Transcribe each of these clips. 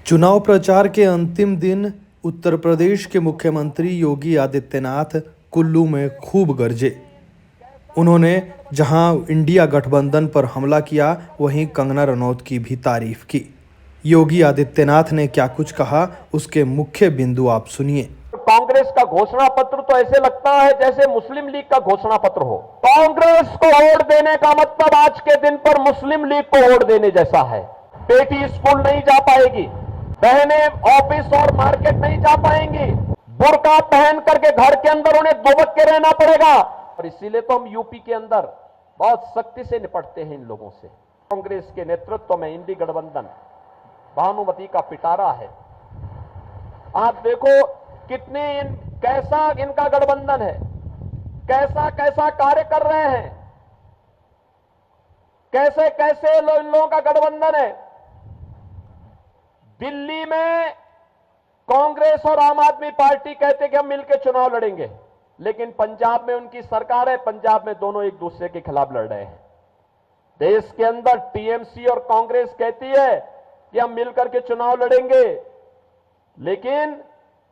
चुनाव प्रचार के अंतिम दिन उत्तर प्रदेश के मुख्यमंत्री योगी आदित्यनाथ कुल्लू में खूब गरजे। उन्होंने जहां इंडिया गठबंधन पर हमला किया, वहीं कंगना रनौत की भी तारीफ की। योगी आदित्यनाथ ने क्या कुछ कहा, उसके मुख्य बिंदु आप सुनिए। कांग्रेस का घोषणा पत्र तो ऐसे लगता है जैसे मुस्लिम लीग का घोषणा पत्र हो। कांग्रेस को वोट देने का मतलब आज के दिन पर मुस्लिम लीग को वोट देने जैसा है। बेटी स्कूल नहीं जा पाएगी, बहनें ऑफिस और मार्केट नहीं जा पाएंगी, बुर्का पहन करके घर के अंदर उन्हें दुबक के रहना पड़ेगा। और इसीलिए तो हम यूपी के अंदर बहुत सख्ती से निपटते हैं इन लोगों से। कांग्रेस के नेतृत्व में इंडी गठबंधन भानुमति का पिटारा है। आप देखो कितने कैसा इनका गठबंधन है, कैसा कैसा कार्य कर रहे हैं, कैसे कैसे इन लोगों का गठबंधन है। दिल्ली में कांग्रेस और आम आदमी पार्टी कहते कि हम मिलकर चुनाव लड़ेंगे, लेकिन पंजाब में उनकी सरकार है, पंजाब में दोनों एक दूसरे के खिलाफ लड़ रहे हैं। देश के अंदर टीएमसी और कांग्रेस कहती है कि हम मिलकर के चुनाव लड़ेंगे, लेकिन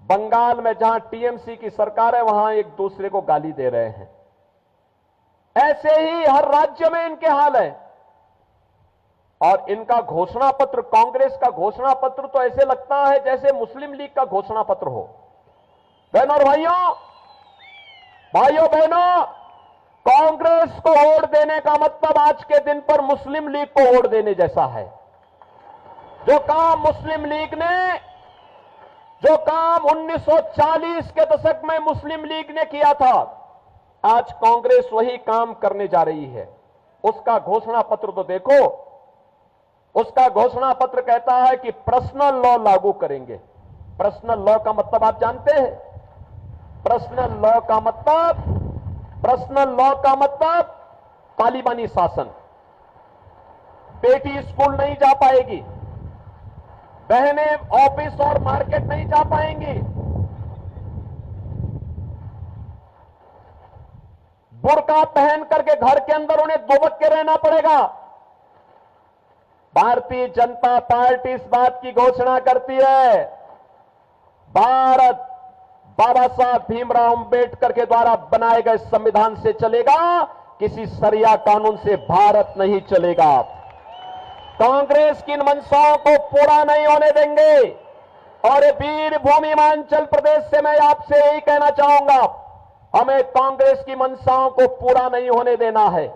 बंगाल में जहां टीएमसी की सरकार है, वहां एक दूसरे को गाली दे रहे हैं। ऐसे ही हर राज्य में इनके हाल है। और इनका घोषणा पत्र, कांग्रेस का घोषणा पत्र तो ऐसे लगता है जैसे मुस्लिम लीग का घोषणा पत्र हो। बहनों और भाइयों बहनों, कांग्रेस को वोट देने का मतलब आज के दिन पर मुस्लिम लीग को वोट देने जैसा है। जो काम मुस्लिम लीग ने, जो काम 1940 के दशक में मुस्लिम लीग ने किया था, आज कांग्रेस वही काम करने जा रही है। उसका घोषणा पत्र तो देखो। उसका घोषणा पत्र कहता है कि पर्सनल लॉ लागू करेंगे। पर्सनल लॉ का मतलब आप जानते हैं? पर्सनल लॉ का मतलब तालिबानी शासन। बेटी स्कूल नहीं जा पाएगी, बहनें ऑफिस और मार्केट नहीं जा पाएंगी, बुर्का पहन करके घर के अंदर उन्हें दुबक के रहना पड़ेगा। भारतीय जनता पार्टी इस बात की घोषणा करती है, भारत बाबा साहब भीमराव अंबेडकर के द्वारा बनाए गए संविधान से चलेगा, किसी शरिया कानून से भारत नहीं चलेगा। कांग्रेस की इन मंशाओं को पूरा नहीं होने देंगे। और वीर भूमि हिमाचल प्रदेश से मैं आपसे यही कहना चाहूंगा, हमें कांग्रेस की मंशाओं को पूरा नहीं होने देना है।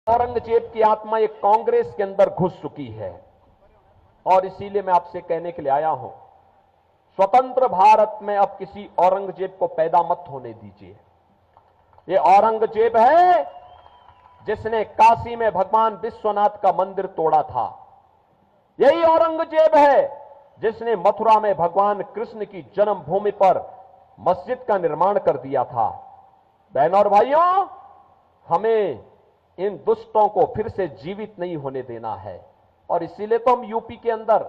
औरंगजेब की आत्मा ये कांग्रेस के अंदर घुस चुकी है, और इसीलिए मैं आपसे कहने के लिए आया हूं, स्वतंत्र भारत में अब किसी औरंगजेब को पैदा मत होने दीजिए। ये औरंगजेब है जिसने काशी में भगवान विश्वनाथ का मंदिर तोड़ा था। यही औरंगजेब है जिसने मथुरा में भगवान कृष्ण की जन्मभूमि पर मस्जिद का निर्माण कर दिया था। बहनों और भाइयों, हमें इन दुष्टों को फिर से जीवित नहीं होने देना है, और इसीलिए तो हम यूपी के अंदर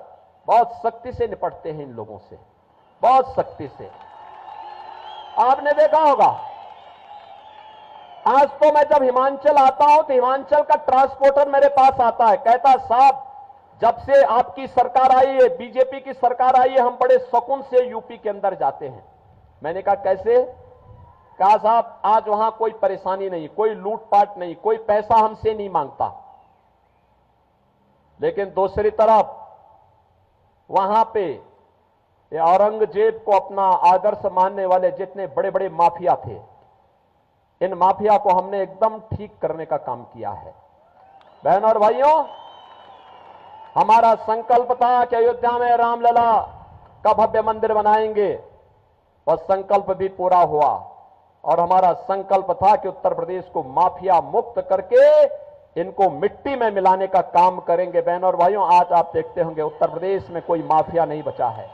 बहुत सख्ती से निपटते हैं इन लोगों से, बहुत सख्ती से। आपने देखा होगा, आज तो मैं जब हिमाचल आता हूं तो हिमाचल का ट्रांसपोर्टर मेरे पास आता है, कहता है साहब जब से आपकी सरकार आई है, बीजेपी की सरकार आई है, हम बड़े सुकून से यूपी के अंदर जाते हैं। मैंने कहा कैसे? कहा साहब आज वहां कोई परेशानी नहीं, कोई लूटपाट नहीं, कोई पैसा हमसे नहीं मांगता। लेकिन दूसरी तरफ वहां पे ये औरंगजेब को अपना आदर्श मानने वाले जितने बड़े बड़े माफिया थे, इन माफिया को हमने एकदम ठीक करने का काम किया है। बहनों और भाइयों, हमारा संकल्प था कि अयोध्या में रामलला का भव्य मंदिर बनाएंगे, वह संकल्प भी पूरा हुआ। और हमारा संकल्प था कि उत्तर प्रदेश को माफिया मुक्त करके इनको मिट्टी में मिलाने का काम करेंगे। बहनों और भाइयों, आज आप देखते होंगे उत्तर प्रदेश में कोई माफिया नहीं बचा है।